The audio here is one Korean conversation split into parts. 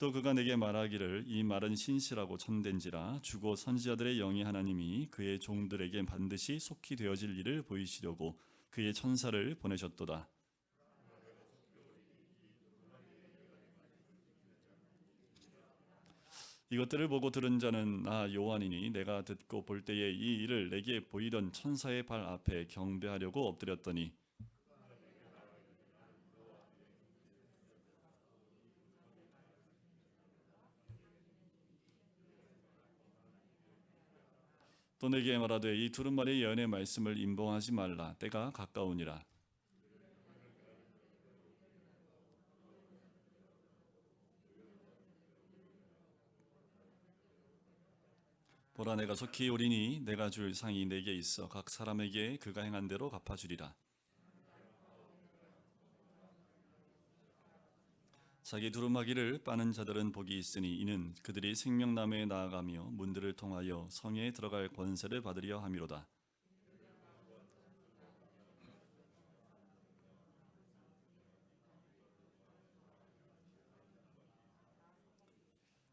또 그가 내게 말하기를 이 말은 신실하고 참된지라 주고 선지자들의 영이 하나님이 그의 종들에게 반드시 속히 되어질 일을 보이시려고 그의 천사를 보내셨도다. 이것들을 보고 들은 자는 나 요한이니 내가 듣고 볼 때에 이 일을 내게 보이던 천사의 발 앞에 경배하려고 엎드렸더니 또 내게 말하되 이 두루마리 예언의 말씀을 임봉하지 말라 때가 가까우니라. 보라 내가 속히 오리니 내가 줄 상이 내게 있어 각 사람에게 그가 행한 대로 갚아주리라. 자기 두루마기를 빠는 자들은 복이 있으니 이는 그들이 생명나무에 나아가며 문들을 통하여 성에 들어갈 권세를 받으려 함이로다.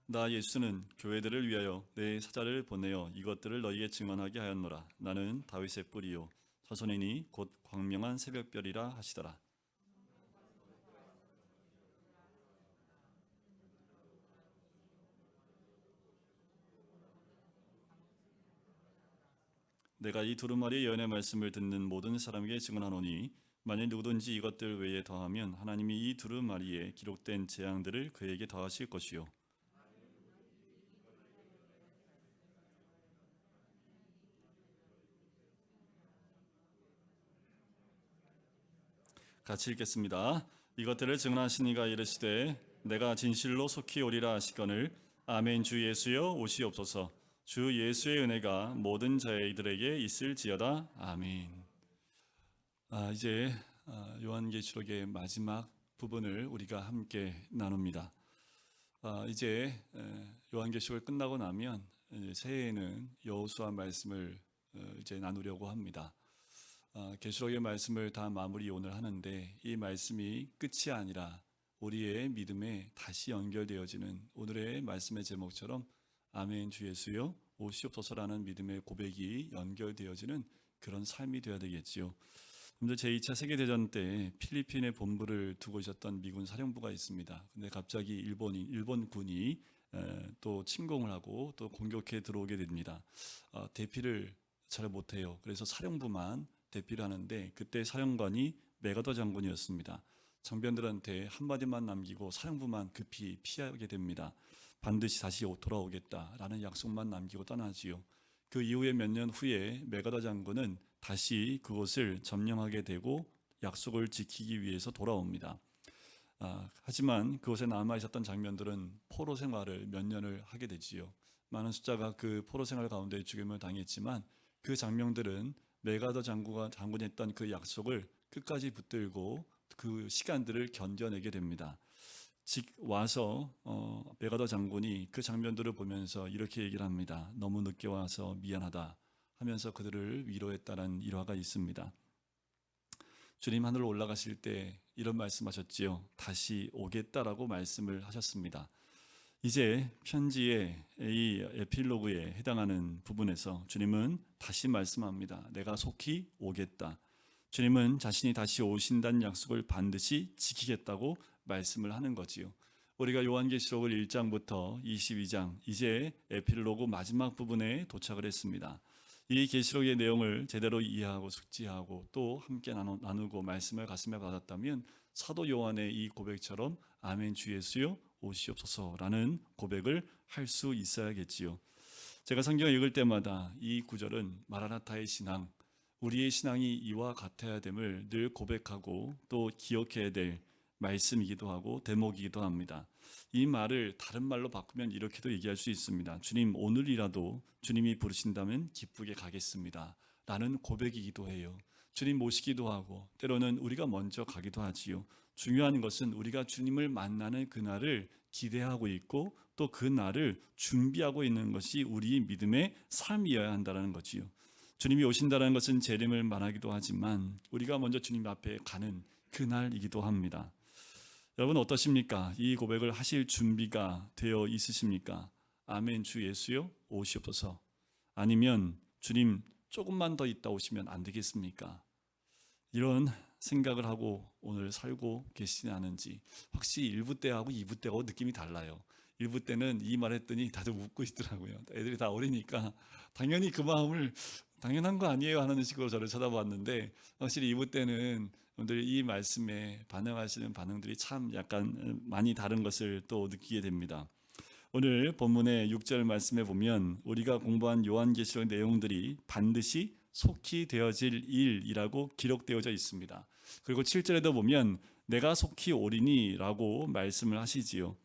나 예수는 교회들을 위하여 내 사자를 보내어 이것들을 너희에게 증언하게 하였노라. 나는 다윗의 뿌리요 자손이니 곧 광명한 새벽별이라 하시더라. 내가 이 두루마리 예언의 말씀을 듣는 모든 사람에게 증언하노니 만일 누구든지 이것들 외에 더하면 하나님이 이 두루마리에 기록된 재앙들을 그에게 더하실 것이요 같이 읽겠습니다. 이것들을 증언하신 이가 이르시되 내가 진실로 속히 오리라 하시거늘 아멘. 주 예수여 오시옵소서. 주 예수의 은혜가 모든 자들에게 있을지어다. 아멘. 이제 요한계시록의 마지막 부분을 우리가 함께 나눕니다. 이제 요한계시록을 끝나고 나면 새해에는 여호수아 말씀을 이제 나누려고 합니다. 계시록의 말씀을 다 마무리 오늘 하는데 이 말씀이 끝이 아니라 우리의 믿음에 다시 연결되어지는 오늘의 말씀의 제목처럼 아멘 주 예수여 오시옵소서라는 믿음의 고백이 연결되어지는 그런 삶이 되어야 되겠지요. 먼저 제2차 세계대전 때 필리핀에 본부를 두고 있었던 미군 사령부가 있습니다. 근데 갑자기 일본군이 또 침공을 하고 또 공격해 들어오게 됩니다. 대피를 잘 못해요. 그래서 사령부만 대피를 하는데 그때 사령관이 메가더 장군이었습니다. 장병들한테 한마디만 남기고 사령부만 급히 피하게 됩니다. 반드시 다시 돌아오겠다라는 약속만 남기고 떠나지요. 그 이후에 몇 년 후에 메가더 장군은 다시 그곳을 점령하게 되고 약속을 지키기 위해서 돌아옵니다. 하지만 그곳에 남아있었던 장면들은 포로 생활을 몇 년을 하게 되지요. 많은 숫자가 그 포로 생활 가운데 죽임을 당했지만 그 장면들은 메가더 장군이 했던 그 약속을 끝까지 붙들고 그 시간들을 견뎌내게 됩니다. 와서 메가더 장군이 그 장면들을 보면서 이렇게 얘기를 합니다. 너무 늦게 와서 미안하다 하면서 그들을 위로했다는 일화가 있습니다. 주님 하늘로 올라가실 때 이런 말씀하셨지요. 다시 오겠다라고 말씀을 하셨습니다. 이제 편지의 이 에필로그에 해당하는 부분에서 주님은 다시 말씀합니다. 내가 속히 오겠다. 주님은 자신이 다시 오신다는 약속을 반드시 지키겠다고 말씀을 하는 거지요. 우리가 요한계시록을 1장부터 22장 이제 에필로그 마지막 부분에 도착을 했습니다. 이 계시록의 내용을 제대로 이해하고 숙지하고 또 함께 나누고 말씀을 가슴에 받았다면 사도 요한의 이 고백처럼 아멘 주 예수여 오시옵소서라는 고백을 할 수 있어야겠지요. 제가 성경을 읽을 때마다 이 구절은 마라나타의 신앙, 우리의 신앙이 이와 같아야 됨을 늘 고백하고 또 기억해야 될 말씀이기도 하고 대목이기도 합니다. 이 말을 다른 말로 바꾸면 이렇게도 얘기할 수 있습니다. 주님 오늘이라도 주님이 부르신다면 기쁘게 가겠습니다 라는 고백이기도 해요. 주님 모시기도 하고 때로는 우리가 먼저 가기도 하지요. 중요한 것은 우리가 주님을 만나는 그날을 기대하고 있고 또 그 날을 준비하고 있는 것이 우리의 믿음의 삶이어야 한다는 거지요. 주님이 오신다는 것은 재림을 말하기도 하지만 우리가 먼저 주님 앞에 가는 그날이기도 합니다. 여러분 어떠십니까? 이 고백을 하실 준비가 되어 있으십니까? 아멘. 주 예수여 오시옵소서. 아니면 주님 조금만 더 있다 오시면 안 되겠습니까? 이런 생각을 하고 오늘 살고 계시지 않은지. 확실히 1부 때하고 2부 때하고 느낌이 달라요. 1부 때는 이 말 했더니 다들 웃고 있더라고요. 애들이 다 어리니까 당연히 그 마음을 당연한 거 아니에요 하는 식으로 저를 쳐다봤는데, 확실히 2부 때는 여러분들 이 말씀에 반응하시는 반응들이 참 약간 많이 다른 것을 또 느끼게 됩니다. 오늘 본문의 6절 말씀에 보면 우리가 공부한 요한계시록 내용들이 반드시 속히 되어질 일이라고 기록되어져 있습니다. 그리고 7절에도 보면 내가 속히 오리니 라고 말씀을 하시지요.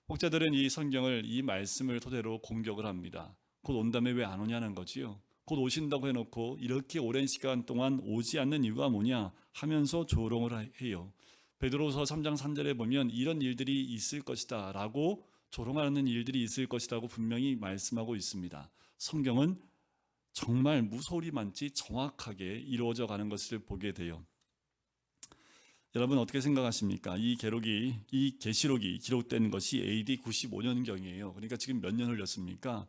혹자들은 이 성경을 이 말씀을 토대로 공격을 합니다. 곧 온다며 왜 안 오냐는 거지요. 곧 오신다고 해놓고 이렇게 오랜 시간 동안 오지 않는 이유가 뭐냐 하면서 조롱을 해요. 베드로서 3장 3절에 보면 이런 일들이 있을 것이다 라고 조롱하는 일들이 있을 것이라고 분명히 말씀하고 있습니다. 성경은 정말 무소리만치 정확하게 이루어져 가는 것을 보게 돼요. 여러분 어떻게 생각하십니까? 이 계시록이 기록된 것이 AD 95년경이에요. 그러니까 지금 몇 년 흘렸습니까?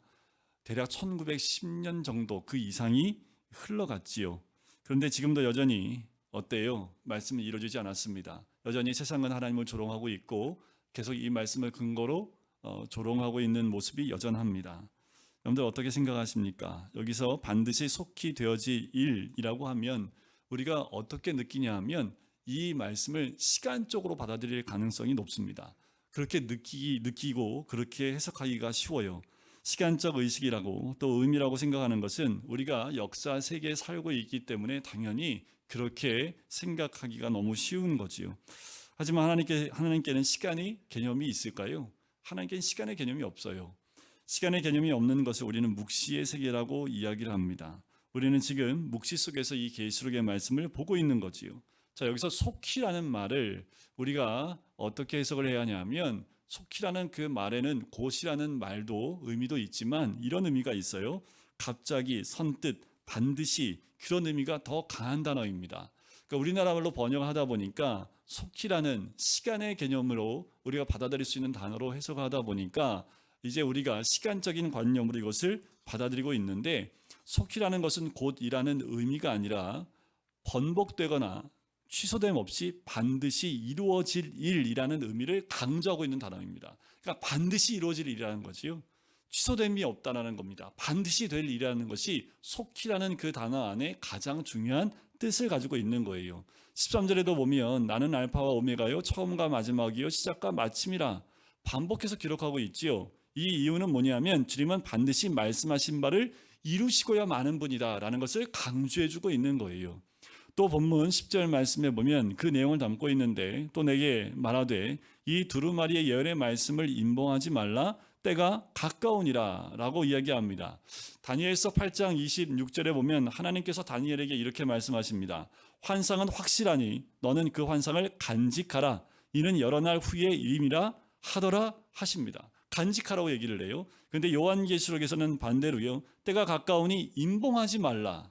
대략 1910년 정도 그 이상이 흘러갔지요. 그런데 지금도 여전히 어때요? 말씀은 이루어지지 않았습니다. 여전히 세상은 하나님을 조롱하고 있고 계속 이 말씀을 근거로 조롱하고 있는 모습이 여전합니다. 여러분들 어떻게 생각하십니까? 여기서 반드시 속히 되어질 일이라고 하면 우리가 어떻게 느끼냐 하면 이 말씀을 시간적으로 받아들일 가능성이 높습니다. 그렇게 느끼고 그렇게 해석하기가 쉬워요. 시간적 의식이라고 또 의미라고 생각하는 것은 우리가 역사 세계에 살고 있기 때문에 당연히 그렇게 생각하기가 너무 쉬운 거지요. 하지만 하나님께는 시간의 개념이 있을까요? 하나님께는 시간의 개념이 없어요. 시간의 개념이 없는 것을 우리는 묵시의 세계라고 이야기를 합니다. 우리는 지금 묵시 속에서 이 계시록의 말씀을 보고 있는 거지요. 자, 여기서 속히라는 말을 우리가 어떻게 해석을 해야 하냐면 속히라는 그 말에는 곧이라는 말도 의미도 있지만 이런 의미가 있어요. 갑자기, 선뜻, 반드시 그런 의미가 더 강한 단어입니다. 그러니까 우리나라 말로 번역하다 보니까 속히라는 시간의 개념으로 우리가 받아들일 수 있는 단어로 해석하다 보니까 이제 우리가 시간적인 관념으로 이것을 받아들이고 있는데, 속히라는 것은 곧이라는 의미가 아니라 번복되거나 취소됨 없이 반드시 이루어질 일이라는 의미를 강조하고 있는 단어입니다. 그러니까 반드시 이루어질 일이라는 거지요. 취소됨이 없다라는 겁니다. 반드시 될 일이라는 것이 속히라는 그 단어 안에 가장 중요한 뜻을 가지고 있는 거예요. 13절에도 보면 나는 알파와 오메가요 처음과 마지막이요 시작과 마침이라 반복해서 기록하고 있지요. 이 이유는 뭐냐면 주님은 반드시 말씀하신 바를 이루시고야 마는 분이다 라는 것을 강조해주고 있는 거예요. 또 본문 10절 말씀에 보면 그 내용을 담고 있는데 또 내게 말하되 이 두루마리의 예언의 말씀을 임봉하지 말라 때가 가까우니라 라고 이야기합니다. 다니엘서 8장 26절에 보면 하나님께서 다니엘에게 이렇게 말씀하십니다. 환상은 확실하니 너는 그 환상을 간직하라. 이는 여러 날 후의 일임이라 하더라 하십니다. 간직하라고 얘기를 해요. 그런데 요한계시록에서는 반대로요. 때가 가까우니 임봉하지 말라.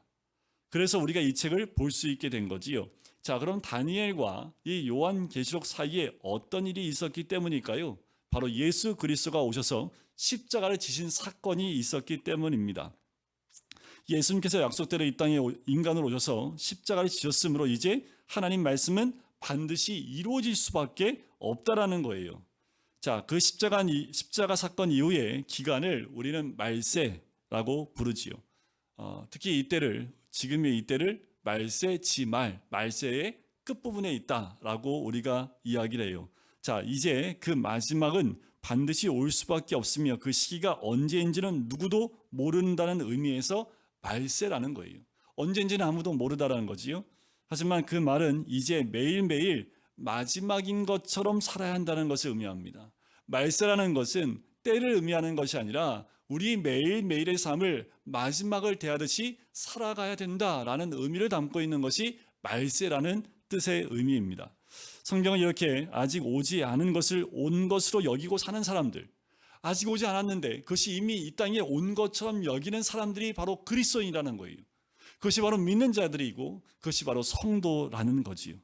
그래서 우리가 이 책을 볼 수 있게 된 거지요. 자, 그럼 다니엘과 이 요한계시록 사이에 어떤 일이 있었기 때문일까요? 바로 예수 그리스도가 오셔서 십자가를 지신 사건이 있었기 때문입니다. 예수님께서 약속대로 이 땅에 인간으로 오셔서 십자가를 지셨으므로 이제 하나님 말씀은 반드시 이루어질 수밖에 없다라는 거예요. 자, 그 십자가 사건 이후의 기간을 우리는 말세라고 부르지요. 특히 지금의 이때를 말세지말, 말세의 끝부분에 있다라고 우리가 이야기를 해요. 자, 이제 그 마지막은 반드시 올 수밖에 없으며 그 시기가 언제인지는 누구도 모른다는 의미에서 말세라는 거예요. 언제인지는 아무도 모르다라는 거지요. 하지만 그 말은 이제 매일매일 마지막인 것처럼 살아야 한다는 것을 의미합니다. 말세라는 것은 때를 의미하는 것이 아니라 우리 매일매일의 삶을 마지막을 대하듯이 살아가야 된다라는 의미를 담고 있는 것이 말세라는 뜻의 의미입니다. 성경은 이렇게 아직 오지 않은 것을 온 것으로 여기고 사는 사람들, 아직 오지 않았는데 그것이 이미 이 땅에 온 것처럼 여기는 사람들이 바로 그리스도인이라는 거예요. 그것이 바로 믿는 자들이고 그것이 바로 성도라는 거지요.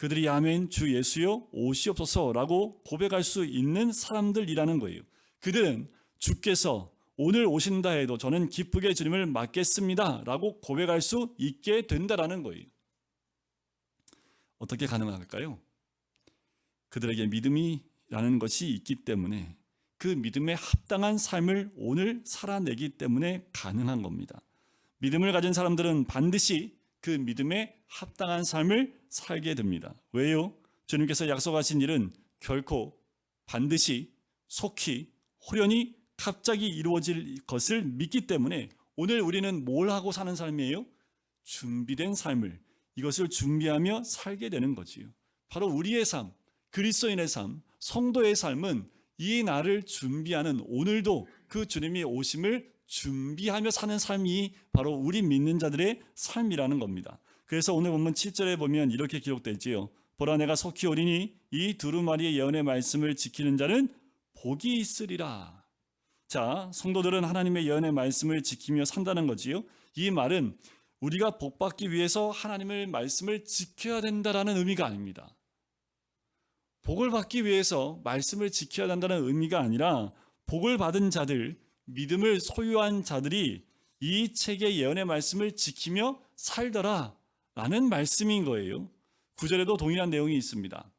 그들이 아멘 주 예수여 오시옵소서라고 고백할 수 있는 사람들이라는 거예요. 그들은 주께서 오늘 오신다 해도 저는 기쁘게 주님을 맞겠습니다 라고 고백할 수 있게 된다라는 거예요. 어떻게 가능할까요? 그들에게 믿음이라는 것이 있기 때문에 그 믿음에 합당한 삶을 오늘 살아내기 때문에 가능한 겁니다. 믿음을 가진 사람들은 반드시 그 믿음에 합당한 삶을 살게 됩니다. 왜요? 주님께서 약속하신 일은 결코 반드시 속히 호련히 갑자기 이루어질 것을 믿기 때문에 오늘 우리는 뭘 하고 사는 삶이에요? 준비된 삶을, 이것을 준비하며 살게 되는 거지요. 바로 우리의 삶, 그리스도인의 삶, 성도의 삶은 이 날을 준비하는, 오늘도 그 주님이 오심을 준비하며 사는 삶이 바로 우리 믿는 자들의 삶이라는 겁니다. 그래서 오늘 본문 7절에 보면 이렇게 기록되지요. 보라 내가 속히 오리니 이 두루마리의 예언의 말씀을 지키는 자는 복이 있으리라. 자, 성도들은 하나님의 예언의 말씀을 지키며 산다는 거지요. 이 말은 우리가 복받기 위해서 하나님의 말씀을 지켜야 된다라는 의미가 아닙니다. 복을 받기 위해서 말씀을 지켜야 한다는 의미가 아니라 복을 받은 자들, 믿음을 소유한 자들이 이 책의 예언의 말씀을 지키며 살더라 라는 말씀인 거예요. 9절에도 동일한 내용이 있습니다.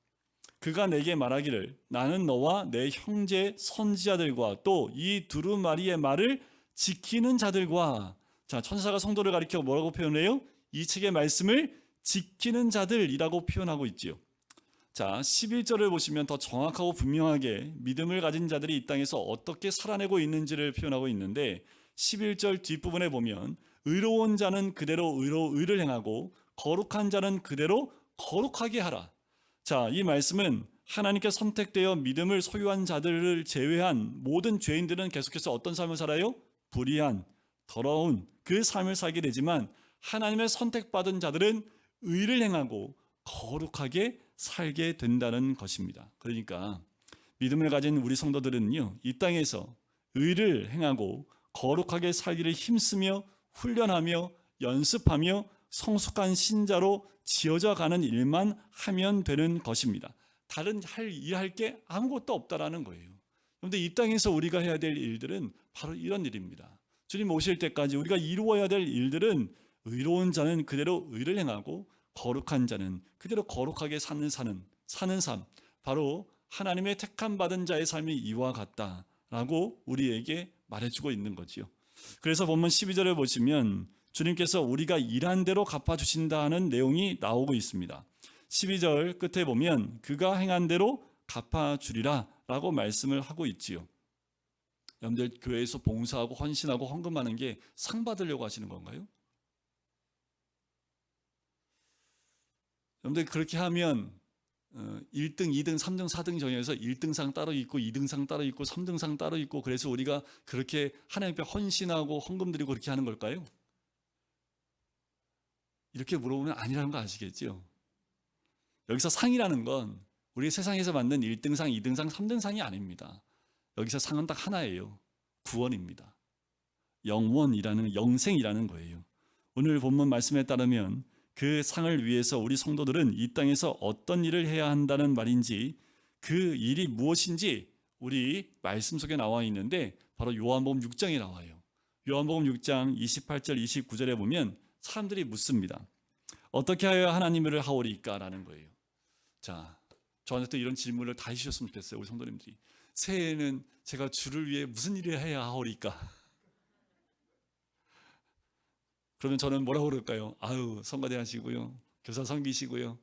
그가 내게 말하기를 나는 너와 내 형제 선지자들과 또 이 두루마리의 말을 지키는 자들과, 자, 천사가 성도를 가리켜 뭐라고 표현해요? 이 책의 말씀을 지키는 자들이라고 표현하고 있지요. 자, 11절을 보시면 더 정확하고 분명하게 믿음을 가진 자들이 이 땅에서 어떻게 살아내고 있는지를 표현하고 있는데 11절 뒷부분에 보면 의로운 자는 그대로 의를 행하고 거룩한 자는 그대로 거룩하게 하라. 자, 이 말씀은 하나님께 선택되어 믿음을 소유한 자들을 제외한 모든 죄인들은 계속해서 어떤 삶을 살아요? 불의한, 더러운 그 삶을 살게 되지만 하나님의 선택받은 자들은 의를 행하고 거룩하게 살게 된다는 것입니다. 그러니까 믿음을 가진 우리 성도들은요, 이 땅에서 의를 행하고 거룩하게 살기를 힘쓰며 훈련하며 연습하며 성숙한 신자로 지어져 가는 일만 하면 되는 것입니다. 다른 일할 게 아무것도 없다라는 거예요. 그런데 이 땅에서 우리가 해야 될 일들은 바로 이런 일입니다. 주님 오실 때까지 우리가 이루어야 될 일들은 의로운 자는 그대로 의를 행하고 거룩한 자는 그대로 거룩하게 사는 삶, 바로 하나님의 택함 받은 자의 삶이 이와 같다라고 우리에게 말해주고 있는 거지요. 그래서 본문 12절을 보시면 주님께서 우리가 일한 대로 갚아주신다는 내용이 나오고 있습니다. 12절 끝에 보면 그가 행한 대로 갚아주리라 라고 말씀을 하고 있지요. 여러분들 교회에서 봉사하고 헌신하고 헌금하는 게 상 받으려고 하시는 건가요? 여러분들 그렇게 하면 1등, 2등, 3등, 4등 정해서 1등상 따로 있고 2등상 따로 있고 3등상 따로 있고 그래서 우리가 그렇게 하나님 앞에 헌신하고 헌금 드리고 그렇게 하는 걸까요? 이렇게 물어보면 아니라는 거 아시겠죠? 여기서 상이라는 건 우리 세상에서 만든 1등상, 2등상, 3등상이 아닙니다. 여기서 상은 딱 하나예요. 구원입니다. 영원이라는, 영생이라는 거예요. 오늘 본문 말씀에 따르면 그 상을 위해서 우리 성도들은 이 땅에서 어떤 일을 해야 한다는 말인지, 그 일이 무엇인지 우리 말씀 속에 나와 있는데 바로 요한복음 6장에 나와요. 요한복음 6장 28절 29절에 보면 사람들이 묻습니다. 어떻게 하여야 하나님을 하오리까? 라는 거예요. 자, 저한테 또 이런 질문을 다 해주셨으면 좋겠어요. 우리 성도님들이. 새해에는 제가 주를 위해 무슨 일을 해야 하오리까? 그러면 저는 뭐라고 그럴까요? 아유, 성가대 하시고요, 교사 섬기시고요.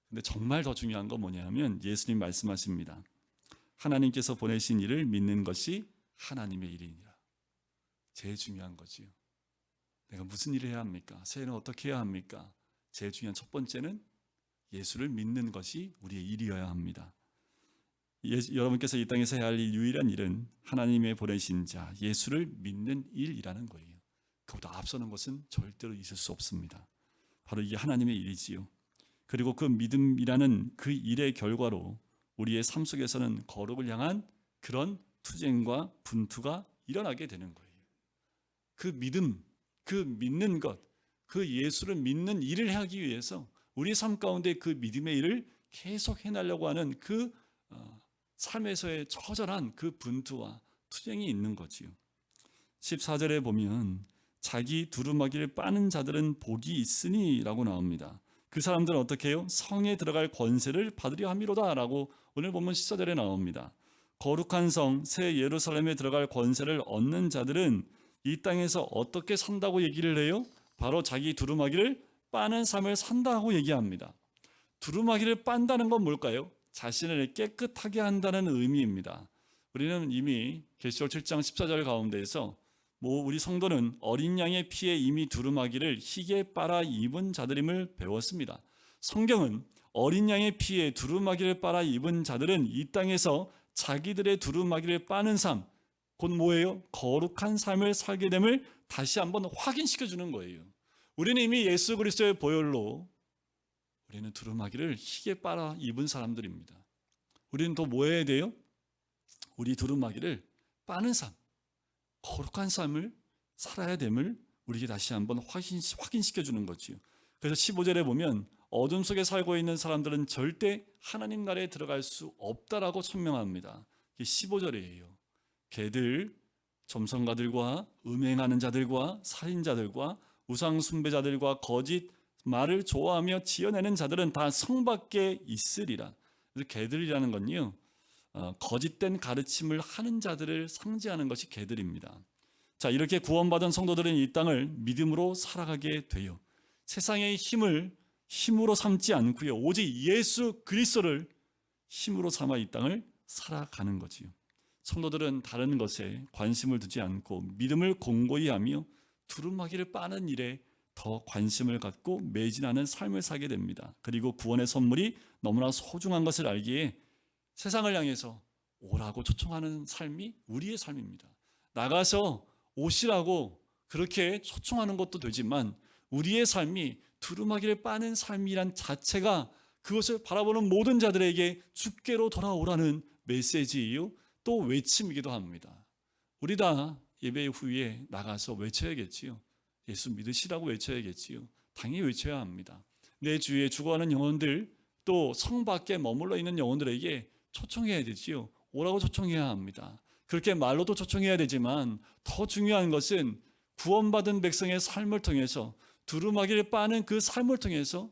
근데 정말 더 중요한 건 뭐냐면 예수님 말씀하십니다. 하나님께서 보내신 일을 믿는 것이 하나님의 일이니라. 제일 중요한 거지요. 내가 무슨 일을 해야 합니까? 새해는 어떻게 해야 합니까? 제일 중요한 첫 번째는 예수를 믿는 것이 우리의 일이어야 합니다. 여러분께서 이 땅에서 해야 할 유일한 일은 하나님의 보내신 자 예수를 믿는 일이라는 거예요. 그보다 앞서는 것은 절대로 있을 수 없습니다. 바로 이게 하나님의 일이지요. 그리고 그 믿음이라는 그 일의 결과로 우리의 삶 속에서는 거룩을 향한 그런 투쟁과 분투가 일어나게 되는 거예요. 그 믿음, 그 믿는 것, 그 예수를 믿는 일을 하기 위해서 우리 삶 가운데 그 믿음의 일을 계속 해내려고 하는 그 삶에서의 처절한 그 분투와 투쟁이 있는 거지요. 14절에 보면 자기 두루마기를 빠는 자들은 복이 있으니 라고 나옵니다. 그 사람들은 어떻게 해요? 성에 들어갈 권세를 받으려 함이로다 라고 오늘 보면 14절에 나옵니다. 거룩한 성 새 예루살렘에 들어갈 권세를 얻는 자들은 이 땅에서 어떻게 산다고 얘기를 해요? 바로 자기 두루마기를 빠는 삶을 산다고 얘기합니다. 두루마기를 빤다는 건 뭘까요? 자신을 깨끗하게 한다는 의미입니다. 우리는 이미 계시록 7장 14절 가운데에서 우리 성도는 어린 양의 피에 이미 두루마기를 희게 빨아 입은 자들임을 배웠습니다. 성경은 어린 양의 피에 두루마기를 빨아 입은 자들은 이 땅에서 자기들의 두루마기를 빠는 삶, 곧 뭐예요? 거룩한 삶을 살게 됨을 다시 한번 확인시켜 주는 거예요. 우리는 이미 예수 그리스도의 보혈로 우리는 두루마기를 희게 빨아 입은 사람들입니다. 우리는 또 뭐 해야 돼요? 우리 두루마기를 빠는 삶, 거룩한 삶을 살아야 됨을 우리에게 다시 한번 확인시켜 주는 거지요. 그래서 15절에 보면 어둠 속에 살고 있는 사람들은 절대 하나님 나라에 들어갈 수 없다라고 천명합니다. 이게 15절이에요. 걔들, 점성가들과 음행하는 자들과 살인자들과 우상 숭배자들과 거짓 말을 좋아하며 지어내는 자들은 다 성 밖에 있으리라. 그래서 걔들이라는 건요, 거짓된 가르침을 하는 자들을 상징하는 것이 걔들입니다. 자, 이렇게 구원받은 성도들은 이 땅을 믿음으로 살아가게 돼요. 세상의 힘을 힘으로 삼지 않고요, 오직 예수 그리스도를 힘으로 삼아 이 땅을 살아가는 거지요. 성도들은 다른 것에 관심을 두지 않고 믿음을 공고히 하며 두루마기를 빠는 일에 더 관심을 갖고 매진하는 삶을 살게 됩니다. 그리고 구원의 선물이 너무나 소중한 것을 알기에 세상을 향해서 오라고 초청하는 삶이 우리의 삶입니다. 나가서 오시라고 그렇게 초청하는 것도 되지만 우리의 삶이 두루마기를 빠는 삶이란 자체가 그것을 바라보는 모든 자들에게 주께로 돌아오라는 메시지이요, 또 외침이기도 합니다. 우리 다 예배 후에 나가서 외쳐야겠지요. 예수 믿으시라고 외쳐야겠지요. 당연히 외쳐야 합니다. 내 주위에 죽어가는 영혼들, 또 성 밖에 머물러 있는 영혼들에게 초청해야 되지요. 오라고 초청해야 합니다. 그렇게 말로도 초청해야 되지만 더 중요한 것은 구원받은 백성의 삶을 통해서 두루마기를 빠는 그 삶을 통해서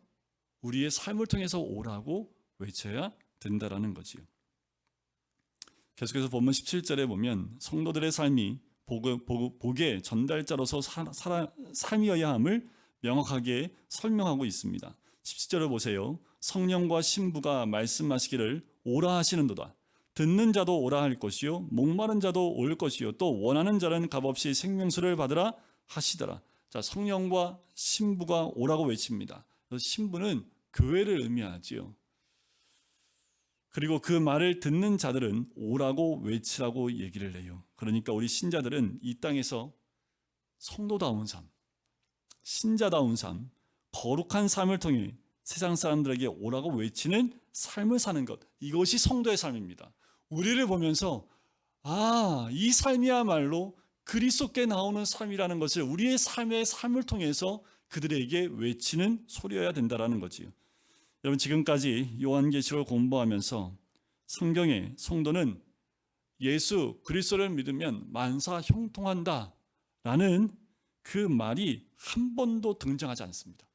우리의 삶을 통해서 오라고 외쳐야 된다라는 거지요. 계속해서 본문 17절에 보면 성도들의 삶이 복의 전달자로서 삶이어야 함을 명확하게 설명하고 있습니다. 17절을 보세요. 성령과 신부가 말씀하시기를 오라 하시는도다. 듣는 자도 오라 할 것이요 목마른 자도 올 것이요 또 원하는 자는 값없이 생명수를 받으라 하시더라. 자, 성령과 신부가 오라고 외칩니다. 그래서 신부는 교회를 의미하지요. 그리고 그 말을 듣는 자들은 오라고 외치라고 얘기를 해요. 그러니까 우리 신자들은 이 땅에서 성도다운 삶, 신자다운 삶, 거룩한 삶을 통해 세상 사람들에게 오라고 외치는 삶을 사는 것, 이것이 성도의 삶입니다. 우리를 보면서 이 삶이야말로 그리스도께 나오는 삶이라는 것을 우리의 삶을 통해서 그들에게 외치는 소리여야 된다는 거지요. 여러분, 지금까지 요한계시록을 공부하면서 성경의 성도는 예수 그리스도를 믿으면 만사 형통한다 라는 그 말이 한 번도 등장하지 않습니다.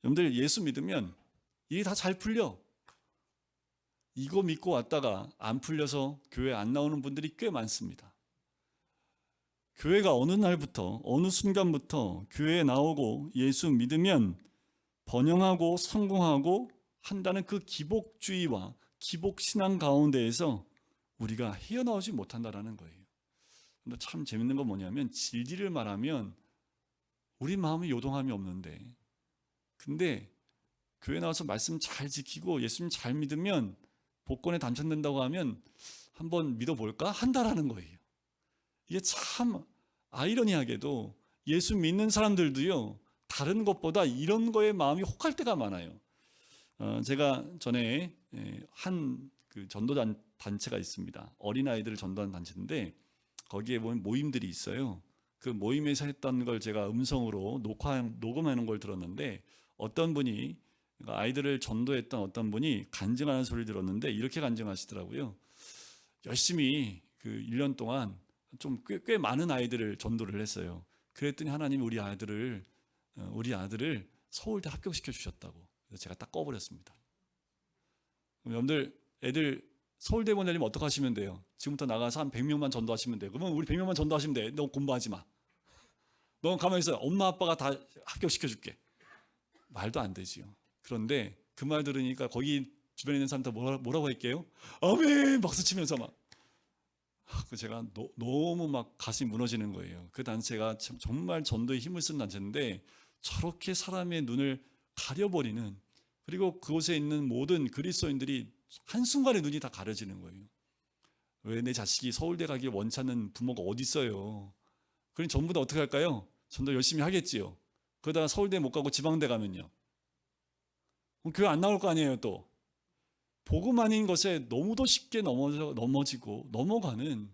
여러분들, 예수 믿으면 일이 다 잘 풀려. 이거 믿고 왔다가 안 풀려서 교회 안 나오는 분들이 꽤 많습니다. 교회가 어느 날부터 어느 순간부터 교회에 나오고 예수 믿으면 번영하고 성공하고 한다는 그 기복주의와 기복신앙 가운데에서 우리가 헤어나오지 못한다는 거예요. 근데 참 재밌는 건 뭐냐면 진리를 말하면 우리 마음에 요동함이 없는데, 근데 교회 나와서 말씀 잘 지키고 예수님 잘 믿으면 복권에 당첨된다고 하면 한번 믿어볼까? 한다라는 거예요. 이게 참 아이러니하게도 예수 믿는 사람들도요, 다른 것보다 이런 거에 마음이 혹할 때가 많아요. 제가 전에 한 그 전도단 단체가 있습니다. 어린아이들을 전도하는 단체인데 거기에 보면 모임들이 있어요. 그 모임에서 했던 걸 제가 음성으로 녹음하는 걸 들었는데, 어떤 분이, 그러니까 아이들을 전도했던 어떤 분이 간증하는 소리를 들었는데 이렇게 간증하시더라고요. 열심히 그 1년 동안 좀 꽤 많은 아이들을 전도를 했어요. 그랬더니 하나님이 우리 아들을 서울대 합격시켜 주셨다고. 그래서 제가 딱 꺼버렸습니다. 여러분들 애들 서울대 보내려면 어떻게 하시면 돼요? 지금부터 나가서 한 100명만 전도하시면 돼요. 그러면 우리 100명만 전도하시면 돼. 너 공부하지 마. 너 가만히 있어. 엄마 아빠가 다 합격시켜 줄게. 말도 안 되지요. 그런데 그 말 들으니까 거기 주변에 있는 사람들 뭐라고 할게요? 아멘! 박수 치면서 막. 제가 너무 막 가슴이 무너지는 거예요. 그 단체가 정말 전도에 힘을 쓴 단체인데 저렇게 사람의 눈을 가려버리는, 그리고 그곳에 있는 모든 그리스도인들이 한순간에 눈이 다 가려지는 거예요. 왜 내 자식이 서울대 가길 원치 않는 부모가 어디 있어요? 그럼 전부 다 어떻게 할까요? 전도 열심히 하겠지요. 그러다가 서울대 못 가고 지방대 가면요, 그럼 교회 안 나올 거 아니에요. 또 복음 아닌 것에 너무도 쉽게 넘어지고 넘어가는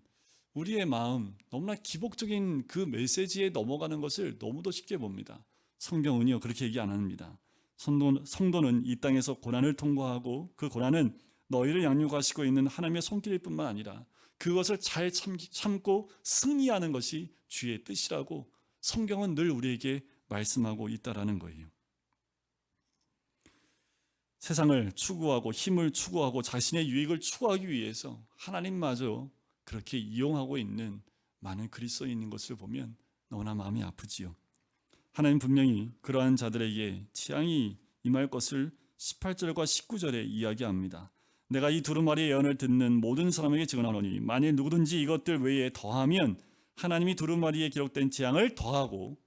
우리의 마음, 너무나 기복적인 그 메시지에 넘어가는 것을 너무도 쉽게 봅니다. 성경은요 그렇게 얘기 안 합니다. 성도는 이 땅에서 고난을 통과하고 그 고난은 너희를 양육하시고 있는 하나님의 손길일 뿐만 아니라 그것을 잘 참고 승리하는 것이 주의 뜻이라고 성경은 늘 우리에게 말씀하고 있다라는 거예요. 세상을 추구하고 힘을 추구하고 자신의 유익을 추구하기 위해서 하나님마저 그렇게 이용하고 있는 많은 그리스도인인 것을 보면 너무나 마음이 아프지요. 하나님 분명히 그러한 자들에게 재앙이 임할 것을 18절과 19절에 이야기합니다. 내가 이 두루마리의 예언을 듣는 모든 사람에게 증언하노니 만일 누구든지 이것들 외에 더하면 하나님이 두루마리에 기록된 재앙을 더하고,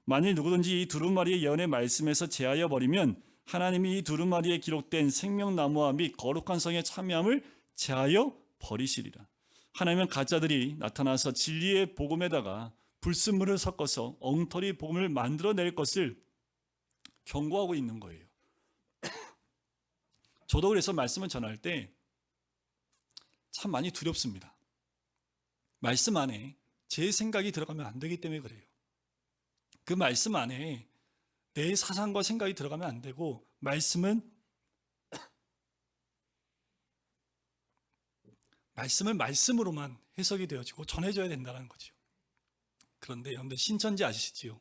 만일 누구든지 이 두루마리의 예언의 말씀에서 제하여 버리면 하나님이 이 두루마리에 기록된 생명나무와 및 거룩한 성에 참여함을 제하여 버리시리라. 하나님은 가짜들이 나타나서 진리의 복음에다가 불순물을 섞어서 엉터리 복음을 만들어낼 것을 경고하고 있는 거예요. 저도 그래서 말씀을 전할 때 참 많이 두렵습니다. 말씀 안에 제 생각이 들어가면 안 되기 때문에 그래요. 그 말씀 안에 내 사상과 생각이 들어가면 안 되고, 말씀은 말씀으로만 해석이 되어지고 전해져야 된다는 거죠. 그런데 여러분들 신천지 아시지요?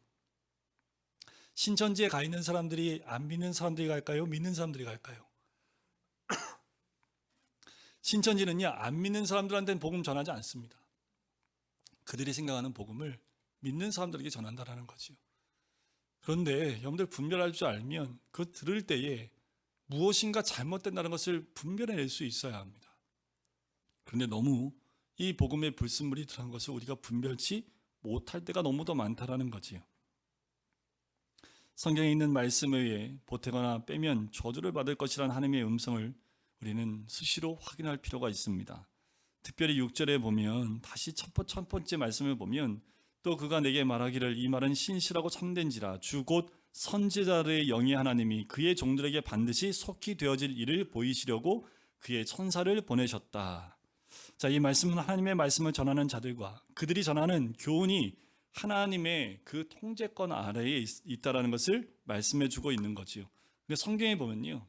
신천지에 가 있는 사람들이 안 믿는 사람들이 갈까요? 믿는 사람들이 갈까요? 신천지는요 안 믿는 사람들한테는 복음 전하지 않습니다. 그들이 생각하는 복음을 믿는 사람들에게 전한다라는 거죠. 그런데 여러분들 분별할 줄 알면 그 들을 때에 무엇인가 잘못된다는 것을 분별해낼 수 있어야 합니다. 그런데 너무 이 복음의 불순물이 들어간 것을 우리가 분별치 못할 때가 너무도 많다라는 거지요. 성경에 있는 말씀에 의해 보태거나 빼면 저주를 받을 것이라는 하나님의 음성을 우리는 수시로 확인할 필요가 있습니다. 특별히 6절에 보면 다시 첫 번째 말씀을 보면 또 그가 내게 말하기를 이 말은 신실하고 참된지라 주 곧 선지자들의 영이 하나님이 그의 종들에게 반드시 속히 되어질 일을 보이시려고 그의 천사를 보내셨다. 자, 이 말씀은 하나님의 말씀을 전하는 자들과 그들이 전하는 교훈이 하나님의 그 통제권 아래에 있다라는 것을 말씀해 주고 있는 거지요. 근데 성경에 보면요,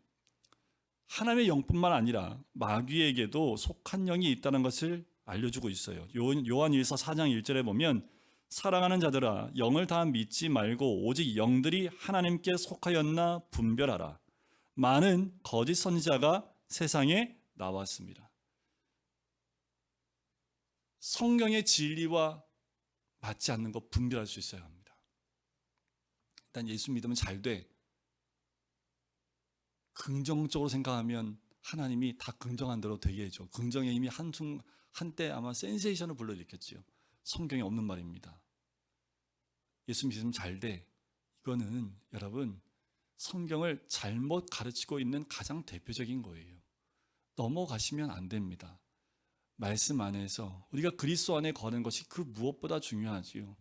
하나님의 영뿐만 아니라 마귀에게도 속한 영이 있다는 것을 알려주고 있어요. 요한일서 4장 1절에 보면 사랑하는 자들아 영을 다 믿지 말고 오직 영들이 하나님께 속하였나 분별하라. 많은 거짓 선지자가 세상에 나왔습니다. 성경의 진리와 맞지 않는 것 분별할 수 있어야 합니다. 일단 예수 믿으면 잘 돼. 긍정적으로 생각하면 하나님이 다 긍정한 대로 되게 해줘. 긍정의 힘이 한때 아마 센세이션을 불러일으켰지요. 성경에 없는 말입니다. 예수 믿으면 잘 돼. 이거는 여러분 성경을 잘못 가르치고 있는 가장 대표적인 거예요. 넘어가시면 안 됩니다. 말씀 안에서 우리가 그리스도 안에 거는 것이 그 무엇보다 중요하지요.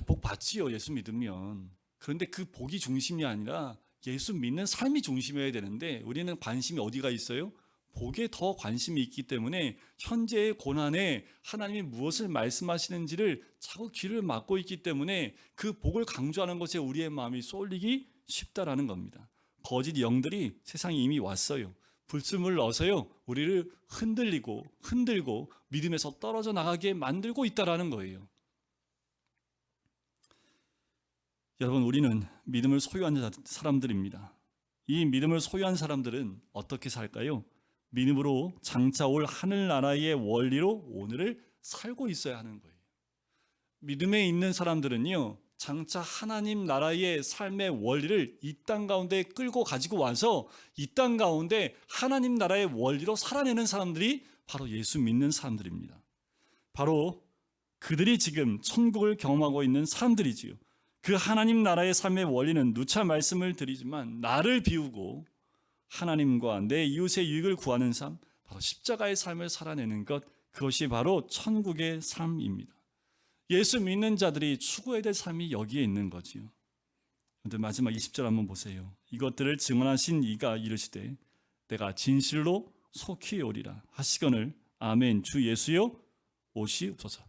복 받지요, 예수 믿으면. 그런데 그 복이 중심이 아니라 예수 믿는 삶이 중심이어야 되는데 우리는 관심이 어디가 있어요? 복에 더 관심이 있기 때문에 현재의 고난에 하나님이 무엇을 말씀하시는지를 자꾸 귀를 막고 있기 때문에 그 복을 강조하는 것에 우리의 마음이 쏠리기 쉽다라는 겁니다. 거짓 영들이 세상에 이미 왔어요. 불순물을 넣어서요, 우리를 흔들고 믿음에서 떨어져 나가게 만들고 있다라는 거예요. 여러분, 우리는 믿음을 소유한 사람들입니다. 이 믿음을 소유한 사람들은 어떻게 살까요? 믿음으로 장차 올 하늘나라의 원리로 오늘을 살고 있어야 하는 거예요. 믿음에 있는 사람들은요, 장차 하나님 나라의 삶의 원리를 이 땅 가운데 끌고 가지고 와서 이 땅 가운데 하나님 나라의 원리로 살아내는 사람들이 바로 예수 믿는 사람들입니다. 바로 그들이 지금 천국을 경험하고 있는 사람들이지요. 그 하나님 나라의 삶의 원리는 누차 말씀을 드리지만 나를 비우고 하나님과 내 이웃의 유익을 구하는 삶, 바로 십자가의 삶을 살아내는 것, 그것이 바로 천국의 삶입니다. 예수 믿는 자들이 추구해야 될 삶이 여기에 있는 거지요. 그런데 마지막 20절 한번 보세요. 이것들을 증언하신 이가 이르시되 내가 진실로 속히 오리라 하시거늘 아멘 주 예수여 오시옵소서.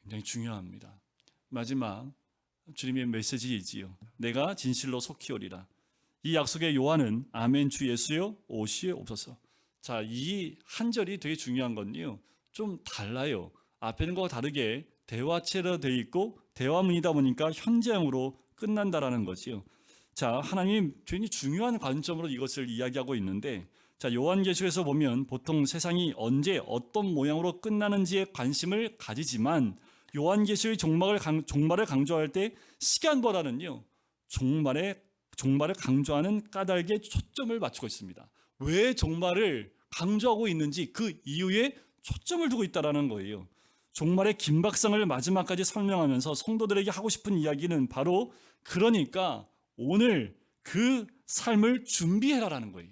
굉장히 중요합니다. 마지막 주님의 메시지이지요. 내가 진실로 속히 오리라. 이 약속의 요한은 아멘 주 예수여 오시옵소서. 자, 이 한 절이 되게 중요한 건요, 좀 달라요. 앞에 있는 거와 다르게 대화체로 되어 있고 대화문이다 보니까 현재형으로 끝난다라는 거지요. 자, 하나님 굉장히 중요한 관점으로 이것을 이야기하고 있는데, 자, 요한계시록에서 보면 보통 세상이 언제 어떤 모양으로 끝나는지에 관심을 가지지만 요한계시록의 종말을 강조할 때 시간보다는요, 종말을 강조하는 까닭에 초점을 맞추고 있습니다. 왜 종말을 강조하고 있는지 그 이유에 초점을 두고 있다는 거예요. 종말의 긴박성을 마지막까지 설명하면서 성도들에게 하고 싶은 이야기는 바로, 그러니까 오늘 그 삶을 준비해라라는 거예요.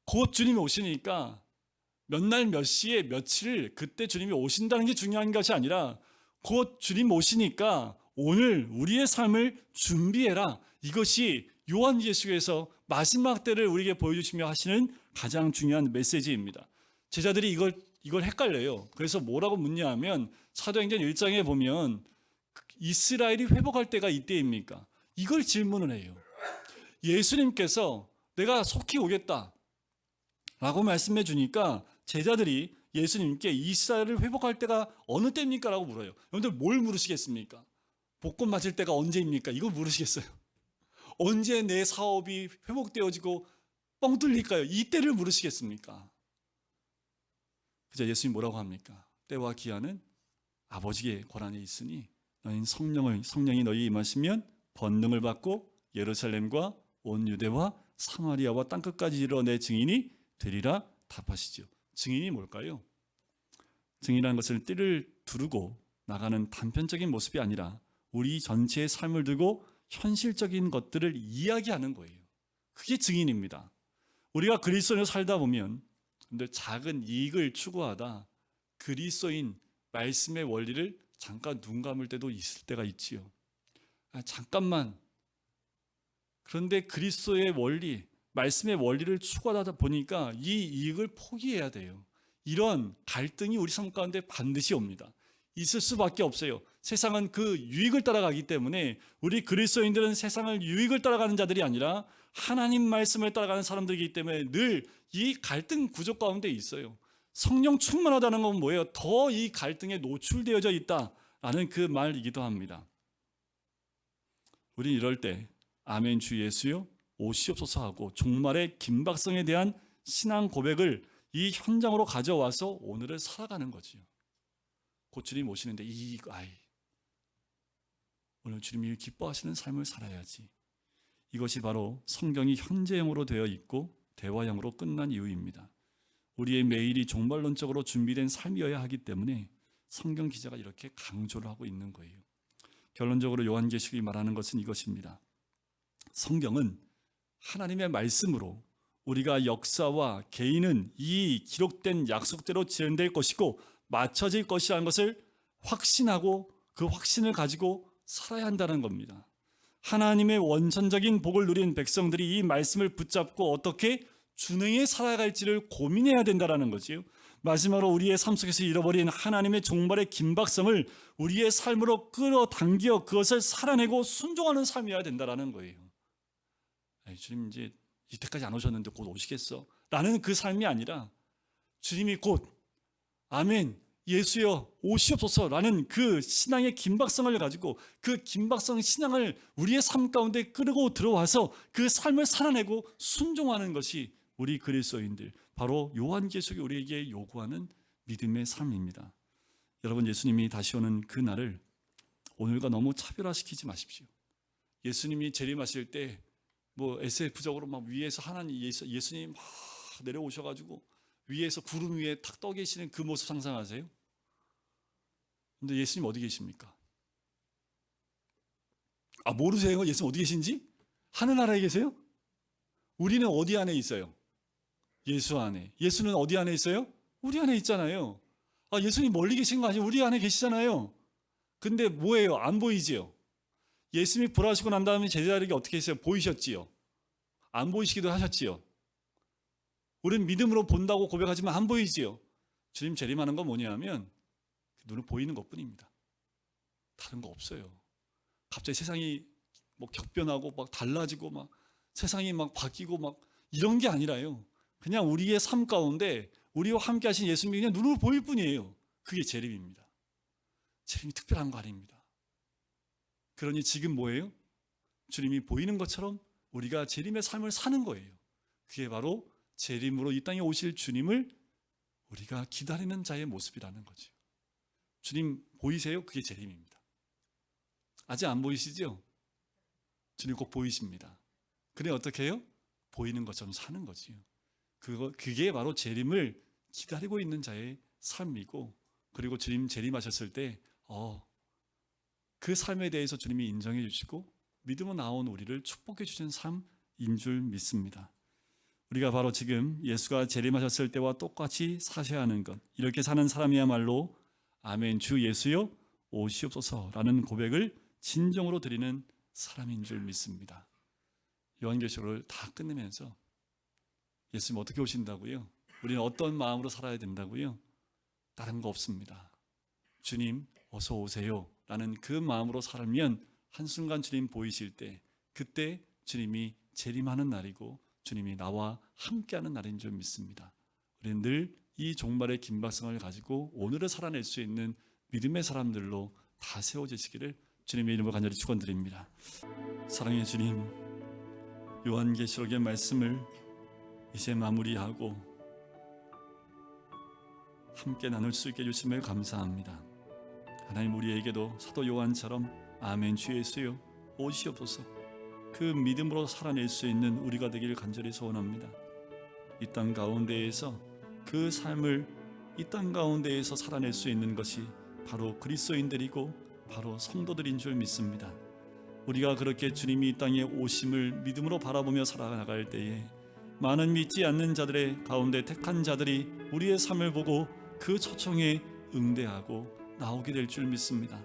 곧 주님이 오시니까 몇 날 몇 시에 며칠 그때 주님이 오신다는 게 중요한 것이 아니라 곧 주님 오시니까 오늘 우리의 삶을 준비해라. 이것이 요한계시록에서 마지막 때를 우리에게 보여주시며 하시는 가장 중요한 메시지입니다. 제자들이 이걸 헷갈려요. 그래서 뭐라고 묻냐 하면 사도행전 1장에 보면 이스라엘이 회복할 때가 이때입니까? 이걸 질문을 해요. 예수님께서 내가 속히 오겠다 라고 말씀해 주니까 제자들이 예수님께 이스라엘을 회복할 때가 어느 때입니까? 라고 물어요. 여러분들 뭘 물으시겠습니까? 복권 맞을 때가 언제입니까? 이거 물으시겠어요? 언제 내 사업이 회복되어지고 뻥 뚫릴까요? 이때를 물으시겠습니까? 그저 예수님 뭐라고 합니까? 때와 기한은 아버지의 권한에 있으니 너희는 성령이 너희에 임하시면 권능을 받고 예루살렘과 온 유대와 사마리아와 땅끝까지 이르러 내 증인이 되리라 답하시죠. 증인이 뭘까요? 증인이라는 것은 띠를 두르고 나가는 단편적인 모습이 아니라 우리 전체의 삶을 두고 현실적인 것들을 이야기하는 거예요. 그게 증인입니다. 우리가 그리스도인으로 살다 보면 근데 작은 이익을 추구하다 그리스도인 말씀의 원리를 잠깐 눈 감을 때도 있을 때가 있지요. 잠깐만. 그런데 그리스도의 원리, 말씀의 원리를 추구하다 보니까 이 이익을 포기해야 돼요. 이런 갈등이 우리 삶 가운데 반드시 옵니다. 있을 수밖에 없어요. 세상은 그 유익을 따라가기 때문에 우리 그리스도인들은 세상을 유익을 따라가는 자들이 아니라 하나님 말씀을 따라가는 사람들이기 때문에 늘 이 갈등 구조 가운데 있어요. 성령 충만하다는 건 뭐예요? 더 이 갈등에 노출되어져 있다라는 그 말이기도 합니다. 우리 이럴 때 아멘 주 예수여 오시옵소서 하고 종말의 긴박성에 대한 신앙 고백을 이 현장으로 가져와서 오늘을 살아가는 거지요. 곧 주님 오시는데 오늘 주님이 기뻐하시는 삶을 살아야지. 이것이 바로 성경이 현재형으로 되어 있고 대화형으로 끝난 이유입니다. 우리의 매일이 종말론적으로 준비된 삶이어야 하기 때문에 성경 기자가 이렇게 강조를 하고 있는 거예요. 결론적으로 요한계시록이 말하는 것은 이것입니다. 성경은 하나님의 말씀으로 우리가 역사와 개인은 이 기록된 약속대로 진행될 것이고 맞춰질 것이라는 것을 확신하고 그 확신을 가지고 살아야 한다는 겁니다. 하나님의 원천적인 복을 누린 백성들이 이 말씀을 붙잡고 어떻게 준행에 살아갈지를 고민해야 된다라는 거지요. 마지막으로 우리의 삶 속에서 잃어버린 하나님의 종말의 긴박성을 우리의 삶으로 끌어당겨 그것을 살아내고 순종하는 삶이어야 된다라는 거예요. 주님 이제 이때까지 안 오셨는데 곧 오시겠어? 라는 그 삶이 아니라 주님이 곧 아멘 예수여 오시옵소서라는 그 신앙의 긴박성을 가지고 그 긴박성 신앙을 우리의 삶 가운데 끌고 들어와서 그 삶을 살아내고 순종하는 것이 우리 그리스도인들, 바로 요한계시록이 우리에게 요구하는 믿음의 삶입니다. 여러분, 예수님이 다시 오는 그 날을 오늘과 너무 차별화시키지 마십시오. 예수님이 재림하실 때 뭐 SF적으로 막 위에서 하나님 예수님 막 내려오셔가지고 위에서 구름 위에 탁 떠 계시는 그 모습 상상하세요? 근데 예수님 어디 계십니까? 모르세요? 예수님 어디 계신지? 하늘나라에 계세요? 우리는 어디 안에 있어요? 예수 안에. 예수는 어디 안에 있어요? 우리 안에 있잖아요. 예수님 멀리 계신 거 아니에요? 우리 안에 계시잖아요. 근데 뭐예요? 안 보이지요? 예수님이 부활하시고 난 다음에 제자들에게 어떻게 했어요? 보이셨지요? 안 보이시기도 하셨지요? 우리는 믿음으로 본다고 고백하지만 안 보이지요? 주님 재림하는 건 뭐냐면 눈은 보이는 것뿐입니다. 다른 거 없어요. 갑자기 세상이 뭐 격변하고 막 달라지고 막 세상이 막 바뀌고 막 이런 게 아니라요. 그냥 우리의 삶 가운데 우리와 함께 하신 예수님이 그냥 눈으로 보일 뿐이에요. 그게 재림입니다. 재림이 특별한 거 아닙니다. 그러니 지금 뭐예요? 주님이 보이는 것처럼 우리가 재림의 삶을 사는 거예요. 그게 바로 재림으로 이 땅에 오실 주님을 우리가 기다리는 자의 모습이라는 거죠. 주님 보이세요? 그게 재림입니다. 아직 안 보이시죠? 주님 꼭 보이십니다. 그래 어떻게 해요? 보이는 것처럼 사는 거지요. 그게 바로 재림을 기다리고 있는 자의 삶이고, 그리고 주님 재림하셨을 때 그 삶에 대해서 주님이 인정해 주시고 믿음으로 나온 우리를 축복해 주신 삶인 줄 믿습니다. 우리가 바로 지금 예수가 재림하셨을 때와 똑같이 사셔야 하는 것, 이렇게 사는 사람이야말로 아멘 주 예수여 오시옵소서라는 고백을 진정으로 드리는 사람인 줄 믿습니다. 요한계시록을 다 끝내면서 예수님 어떻게 오신다고요? 우리는 어떤 마음으로 살아야 된다고요? 다른 거 없습니다. 주님 어서 오세요 라는 그 마음으로 살면 한순간 주님 보이실 때, 그때 주님이 재림하는 날이고 주님이 나와 함께하는 날인 줄 믿습니다. 우리는 늘 이 종말의 긴박성을 가지고 오늘을 살아낼 수 있는 믿음의 사람들로 다 세워지시기를 주님의 이름으로 간절히 축원드립니다. 사랑의 주님, 요한계시록의 말씀을 이제 마무리하고 함께 나눌 수 있게 해주심을 감사합니다. 하나님, 우리에게도 사도 요한처럼 아멘 주 예수여 오시옵소서, 그 믿음으로 살아낼 수 있는 우리가 되기를 간절히 소원합니다. 이 땅 가운데에서 그 삶을 이 땅 가운데에서 살아낼 수 있는 것이 바로 그리스도인들이고 바로 성도들인 줄 믿습니다. 우리가 그렇게 주님이 이 땅에 오심을 믿음으로 바라보며 살아나갈 때에 많은 믿지 않는 자들의 가운데 택한 자들이 우리의 삶을 보고 그 초청에 응대하고 나오게 될 줄 믿습니다.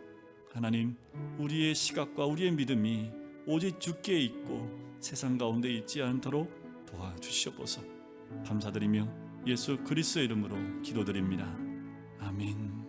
하나님, 우리의 시각과 우리의 믿음이 오직 주께 있고 세상 가운데 있지 않도록 도와주시옵소서. 감사드리며 예수 그리스도의 이름으로 기도드립니다. 아멘.